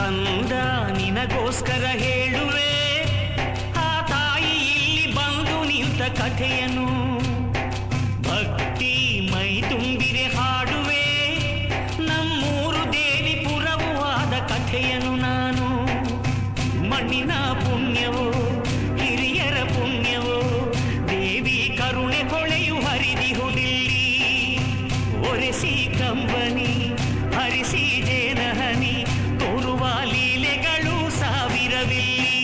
ಕಂದ ನಿನಗೋಸ್ಕರ ಹೇಳುವೆ, ಆ ತಾಯಿ ಇಲ್ಲಿ ಬಂದು ನಿಂತ ಕಥೆಯನು. ಭಕ್ತಿ ಮೈ ತುಂಬಿರೆ ಹಾಡುವೆ, ನಮ್ಮೂರು ದೇವಿಪುರವೂ ಆದ ಕಥೆಯನು ನಾನು. ಮಣ್ಣಿನ ಪುಣ್ಯವೋ ಹಿರಿಯರ ಪುಣ್ಯವೋ, ದೇವಿ ಕರುಣೆ ಹೊಳೆಯು ಹರಿದಿಹುದಿಲ್ಲಿ. ಒರೆಸಿ ಕಂಬನಿ ಹರಿಸಿ ಜೇನಹನಿ, ತೋರುವ ಲೀಲೆಗಳು ಸಾವಿರವಿಲ್ಲಿ.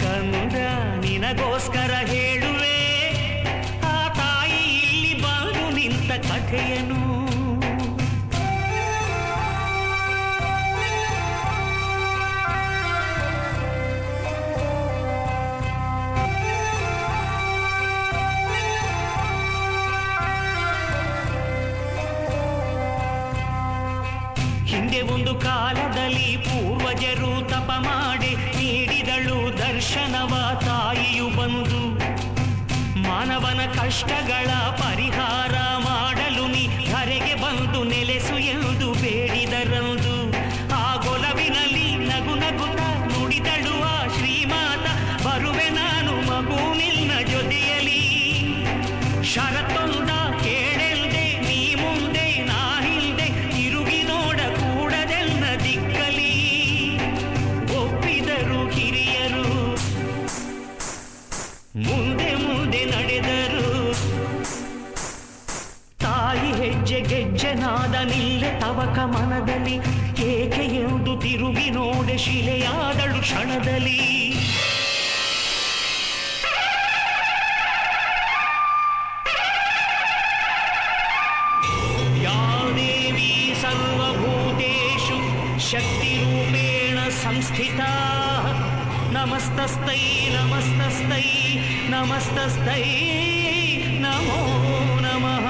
ಕಂದ ನಿನಗೋಸ್ಕರ ಹೇಳುವೆ, ಆ ತಾಯಿ ಇಲ್ಲಿ ಬಂದು ನಿಂತ ಕಥೆಯನು. ಹಿಂದೆ ಒಂದು ಕಾಲದಲ್ಲಿ ಪೂರ್ವಜರು ತಪ ಮಾಡಿ ನೀಡಿದಳು ದರ್ಶನವ ತಾಯಿಯು ಬಂದು. ಮಾನವನ ಕಷ್ಟಗಳ ಪರಿಹಾರ ಮಾಡಲು ನೀ ಧರೆಗೆ ಬಂದು ನೆಲೆಸು ಎಂದು ಬೇಡಿದರಂದು. ಆ ಗೊಲವಿನಲ್ಲಿ ನಗು ನಗುತ್ತ ನುಡಿದಳು ಆ ಶ್ರೀಮಾತ, ಬರುವೆ ನಾನು ಮಗು ನಿನ್ನ ಜೊತೆಯಲಿ. ಷರತ್ತೊಂದ ಕೇಳೆಲ್ದೆ ನೀ ಮುಂದೆ ನಾ ಹಿಂದೆ, ತಿರುಗಿ ನೋಡ ಕೂಡದೆಲ್ಲ ದಿಕ್ಕಲಿ. ಒಪ್ಪಿದರು ಹಿರಿಯರು, ಮುಂದೆ ಮುಂದೆ ನಡೆದರು. ತಾಯಿ ಹೆಜ್ಜೆ ಗೆಜ್ಜೆನಾದ ನಿಲ್ಲೆ ತವಕ ಮನದಲ್ಲಿ, ಏಕೆ ಎಂದು ತಿರುಗಿ ನೋಡೆ ಶಿಲೆಯಾದಳು ಕ್ಷಣದಲ್ಲಿ. ಸರ್ವಭೂತೇಷು ಶಕ್ತಿರೂಪೇಣ ಸಂಸ್ಥಿತಾ, ನಮಸ್ತಸ್ತೈ ನಮಸ್ತಸ್ತೈ ನಮಸ್ತಸ್ತೈ ನಮೋ ನಮಃ.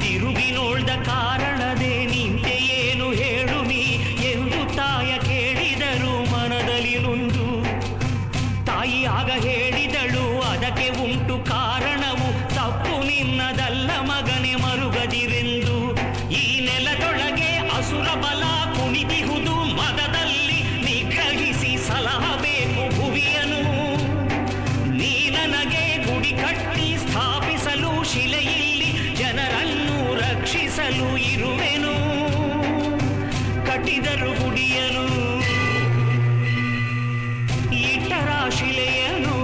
ತಿರುಗಿ ನೋಡ್ದ ಕಾರಣದೇ ನಿಂತೆ ಏನು ಹೇಳು ನೀ ಎಂದು ತಾಯ ಕೇಳಿದರು ಮನದಲ್ಲಿ ನೊಂದು. ತಾಯಿ ಆಗ ಹೇಳಿದಳು, ಅದಕ್ಕೆ ಉಂಟು ಕಾರಣವು, ತಪ್ಪು ನಿನ್ನದಲ್ಲ ಮಗನೆ ಮರುಗದಿರೆಂದು. ಈ ನೆಲದೊಳಗೆ ಅಸುರ ಬಲ ಕುಣಿದಿಹುದು, ಮದದಲ್ಲಿ ನಿಗ್ರಹಿಸಿ ಸಲಹಬೇಕು ಭುವಿಯನು. ನೀ ನನಗೆ ಗುಡಿ ಕಟ್ಟಿ ಸ್ಥಾಪಿಸಲು ಶಿಲೆಯಲ್ಲಿ ಜನರನ್ನು ರಕ್ಷಿಸಲು ಇರುವೆನು. ಕಟ್ಟಿದರು ಗುಡಿಯನು, ಇಟ್ಟರ ಶಿಲೆಯನು.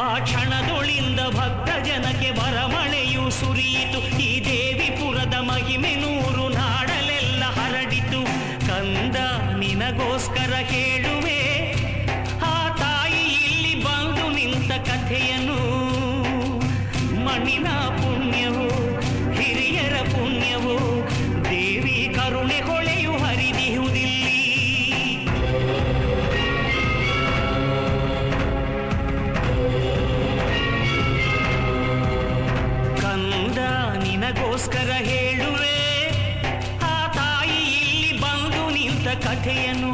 ಆ ಕ್ಷಣದೊಳಿಂದ ಭಕ್ತ ಜನಕ್ಕೆ ಬರಮಳೆಯು ಸುರಿಯಿತು. ಈ ದೇವಿಪುರದ ಮಹಿಮೆ ನೂರು ನಾಡಲೆಲ್ಲ ಹರಡಿತು. ಕಂದ ನಿನಗೋಸ್ಕರ ಕೇಳುವೆ, ಆ ತಾಯಿ ಇಲ್ಲಿ ಬಂದು ನಿಂತ ಕಥೆಯನು. ಮಣ್ಣಿನ ಪುಣ್ಯವೋ ಹಿರಿಯರ ಪುಣ್ಯವೋ, ದೇವಿ ಕರುಣೆ ಹೊಳೆಯು ಹರಿದಿಹುದಿಲ್ಲಿ. ಕಂದ ನಿನಗೋಸ್ಕರ ಹೇಳುವೆ, ಆ ತಾಯಿ ಇಲ್ಲಿ ಬಂದು ನಿಂತ ಕಥೆಯನು.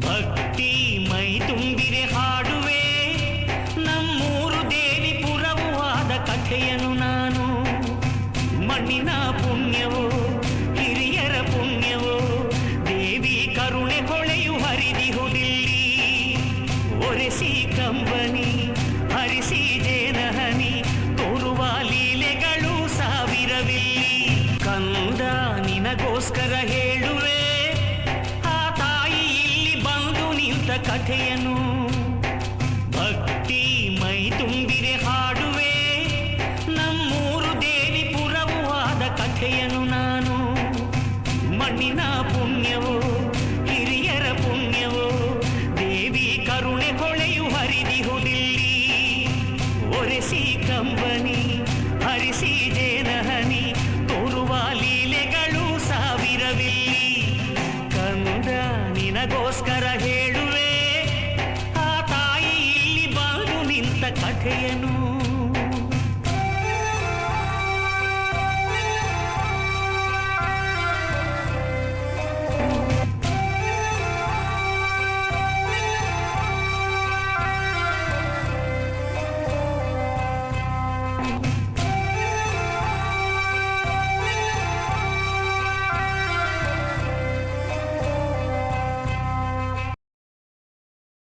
ಭಕ್ತಿ ಮೈ ತುಂಬಿರೆ ಹಾಡುವೆ, ನಮ್ಮೂರು ದೇವಿಪುರವೂ ಆದ ಕಥೆಯನು ನಾನು. ಮಣ್ಣಿನ ಪುಣ್ಯವೋ ಹಿರಿಯರ ಪುಣ್ಯವೋ, ದೇವಿ ಕರುಣೆ ಹೊಳೆಯು ಹರಿದಿಹುದಿಲ್ಲಿ. ಒರೆಸಿ ಕಂಬನಿ ಹರಿಸಿ ಜೇನಹನಿ, ತೋರುವ ಲೀಲೆಗಳು ಸಾವಿರವಿಲ್ಲಿ. ಕಂದ ನಿನಗೋಸ್ಕರ ಹೇಳುವೆ, ಆ ತಾಯಿ ಇಲ್ಲಿ ಬಂದು ನಿಂತ ಕಥೆಯನು.